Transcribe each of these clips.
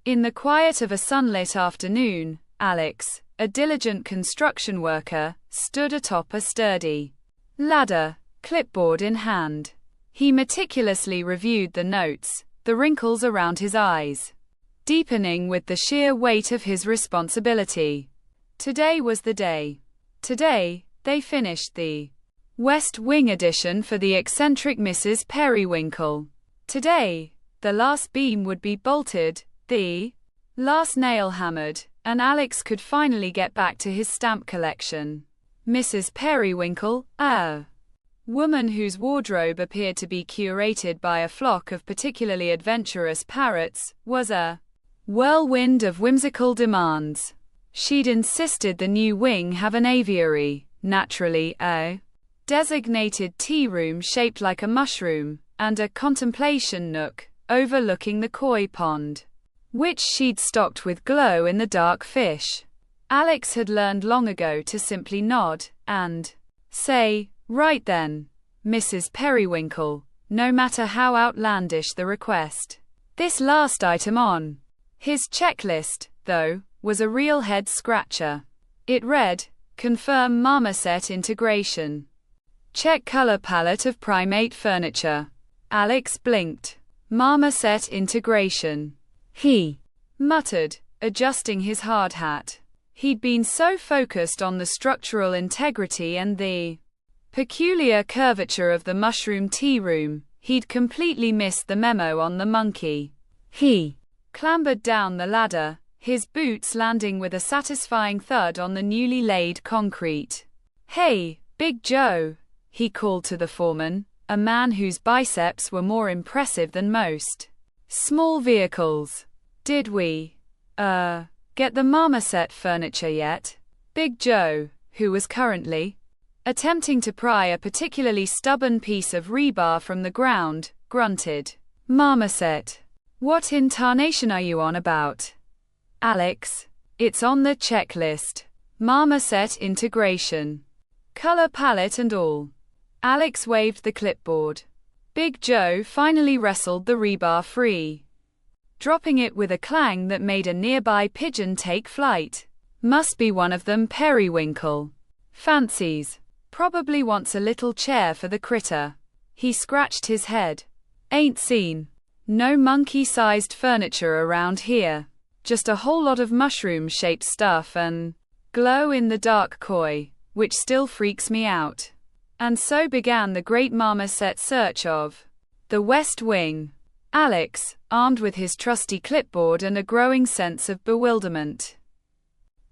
In the quiet of a sunlit afternoon, Alex, a diligent construction worker, stood atop a sturdy ladder, clipboard in hand. He meticulously reviewed the notes, the wrinkles around his eyes deepening with the sheer weight of his responsibility. Today was the day. Today, they finished the West Wing edition for the eccentric Mrs. Periwinkle. Today, the last beam would be bolted, the last nail hammered, and Alex could finally get back to his stamp collection. Mrs. Periwinkle, a woman whose wardrobe appeared to be curated by a flock of particularly adventurous parrots, was a whirlwind of whimsical demands. She'd insisted the new wing have an aviary, naturally a designated tea room shaped like a mushroom, and a contemplation nook overlooking the koi pond, which she'd stocked with glow-in-the-dark fish. Alex had learned long ago to simply nod and say, "Right then, Mrs. Periwinkle," no matter how outlandish the request. This last item on his checklist, though, was a real head-scratcher. It read, "Confirm marmoset integration. Check color palette of primate furniture." Alex blinked. Marmoset integration. He muttered, adjusting his hard hat. He'd been so focused on the structural integrity and the peculiar curvature of the mushroom tea room, he'd completely missed the memo on the monkey. He clambered down the ladder, his boots landing with a satisfying thud on the newly laid concrete. "Hey, Big Joe," he called to the foreman, a man whose biceps were more impressive than most small vehicles. "Did we, get the marmoset furniture yet?" Big Joe, who was currently attempting to pry a particularly stubborn piece of rebar from the ground, grunted. "Marmoset? What in tarnation are you on about?" "Alex, it's on the checklist. Marmoset integration. Color palette and all." Alex waved the clipboard. Big Joe finally wrestled the rebar free, dropping it with a clang that made a nearby pigeon take flight. "Must be one of them Periwinkle fancies. Probably wants a little chair for the critter." He scratched his head. "Ain't seen no monkey-sized furniture around here. Just a whole lot of mushroom-shaped stuff and glow-in-the-dark koi, which still freaks me out." And so began the great marmoset search of the West Wing. Alex, armed with his trusty clipboard and a growing sense of bewilderment,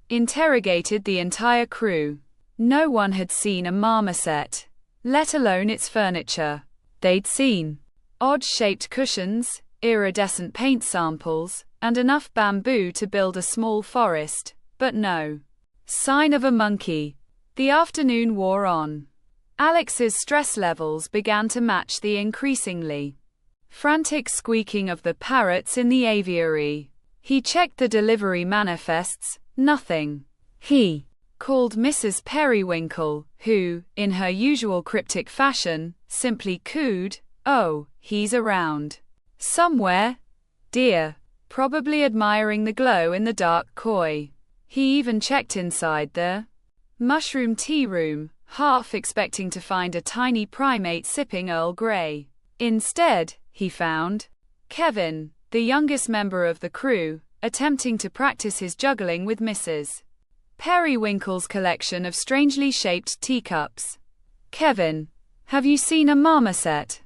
interrogated the entire crew. No one had seen a marmoset, let alone its furniture. They'd seen odd-shaped cushions, iridescent paint samples, and enough bamboo to build a small forest, but no sign of a monkey. The afternoon wore on. Alex's stress levels began to match the increasingly frantic squeaking of the parrots in the aviary. He checked the delivery manifests, nothing. He called Mrs. Periwinkle, who, in her usual cryptic fashion, simply cooed, "Oh, he's around somewhere, dear," probably admiring the glow-in-the-dark koi. He even checked inside the mushroom tea room, half expecting to find a tiny primate sipping Earl Grey. Instead, he found Kevin, the youngest member of the crew, attempting to practice his juggling with Mrs. Periwinkle's collection of strangely shaped teacups. "Kevin, have you seen a marmoset?"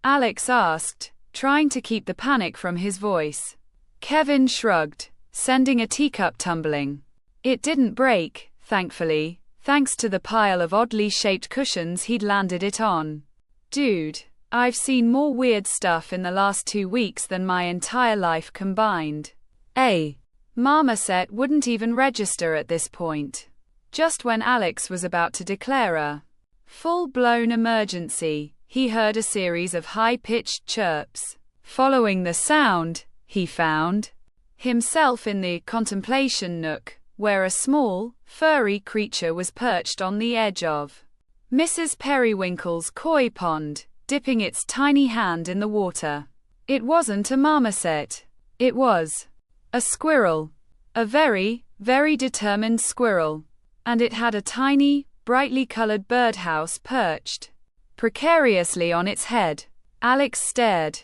Alex asked, trying to keep the panic from his voice. Kevin shrugged, sending a teacup tumbling. It didn't break, thankfully, thanks to the pile of oddly shaped cushions he'd landed it on. "Dude, I've seen more weird stuff in the last 2 weeks than my entire life combined. A marmoset wouldn't even register at this point." Just when Alex was about to declare a full-blown emergency, he heard a series of high-pitched chirps. Following the sound, he found himself in the contemplation nook, where a small, furry creature was perched on the edge of Mrs. Periwinkle's koi pond, dipping its tiny hand in the water. It wasn't a marmoset. It was A squirrel. A very, very determined squirrel. And it had a tiny, brightly colored birdhouse perched precariously on its head. Alex stared,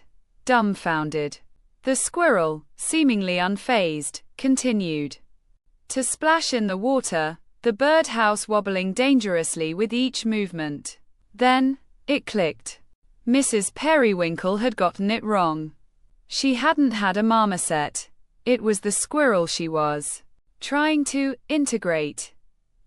dumbfounded. The squirrel, seemingly unfazed, continued to splash in the water, the birdhouse wobbling dangerously with each movement. Then, it clicked. Mrs. Periwinkle had gotten it wrong. She hadn't had a marmoset. It was the squirrel she was trying to integrate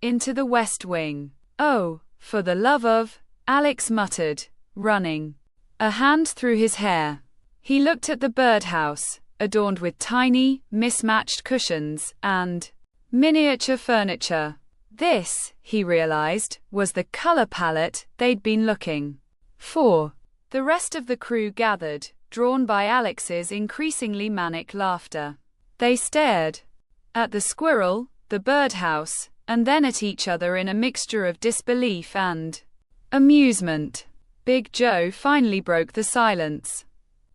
into the West Wing. Oh, for the love of, Alex muttered, running a hand through his hair. He looked at the birdhouse, adorned with tiny, mismatched cushions and miniature furniture. This, he realized, was the color palette they'd been looking for. The rest of the crew gathered, drawn by Alex's increasingly manic laughter. They stared at the squirrel, the birdhouse, and then at each other in a mixture of disbelief and amusement. Big Joe finally broke the silence.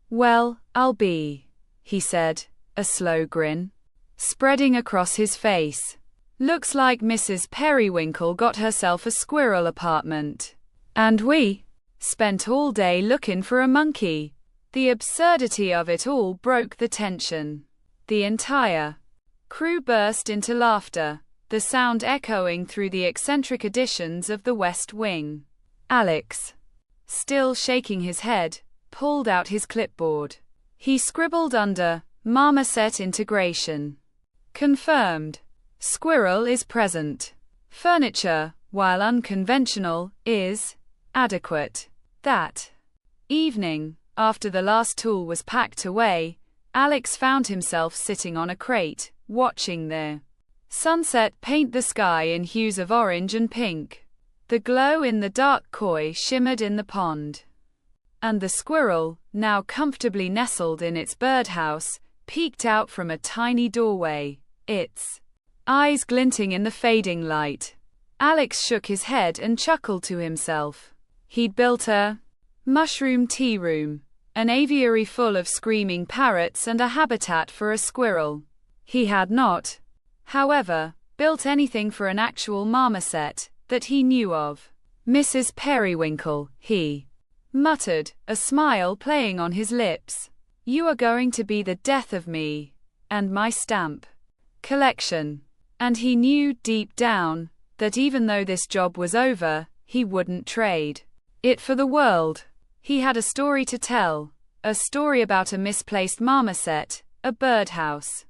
"Well, I'll be," he said, a slow grin spreading across his face. "Looks like Mrs. Periwinkle got herself a squirrel apartment. And we spent all day looking for a monkey." The absurdity of it all broke the tension. The entire crew burst into laughter, the sound echoing through the eccentric additions of the West Wing. Alex, still shaking his head, pulled out his clipboard. He scribbled under, "Marmoset integration. Confirmed. Squirrel is present. Furniture, while unconventional, is adequate." That evening, after the last tool was packed away, Alex found himself sitting on a crate, watching the sunset paint the sky in hues of orange and pink. The glow in the dark koi shimmered in the pond. And the squirrel, now comfortably nestled in its birdhouse, peeked out from a tiny doorway, its eyes glinting in the fading light. Alex shook his head and chuckled to himself. He'd built a mushroom tea room, an aviary full of screaming parrots and a habitat for a squirrel. He had not, however, built anything for an actual marmoset that he knew of. "Mrs. Periwinkle," he muttered, a smile playing on his lips. "You are going to be the death of me and my stamp collection." And he knew deep down that even though this job was over, he wouldn't trade it for the world. He had a story to tell, a story about a misplaced marmoset, a birdhouse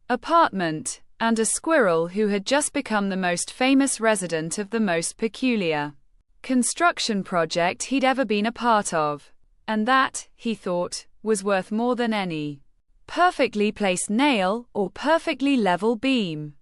apartment, and a squirrel who had just become the most famous resident of the most peculiar construction project he'd ever been a part of. And that, he thought, was worth more than any perfectly placed nail or perfectly level beam.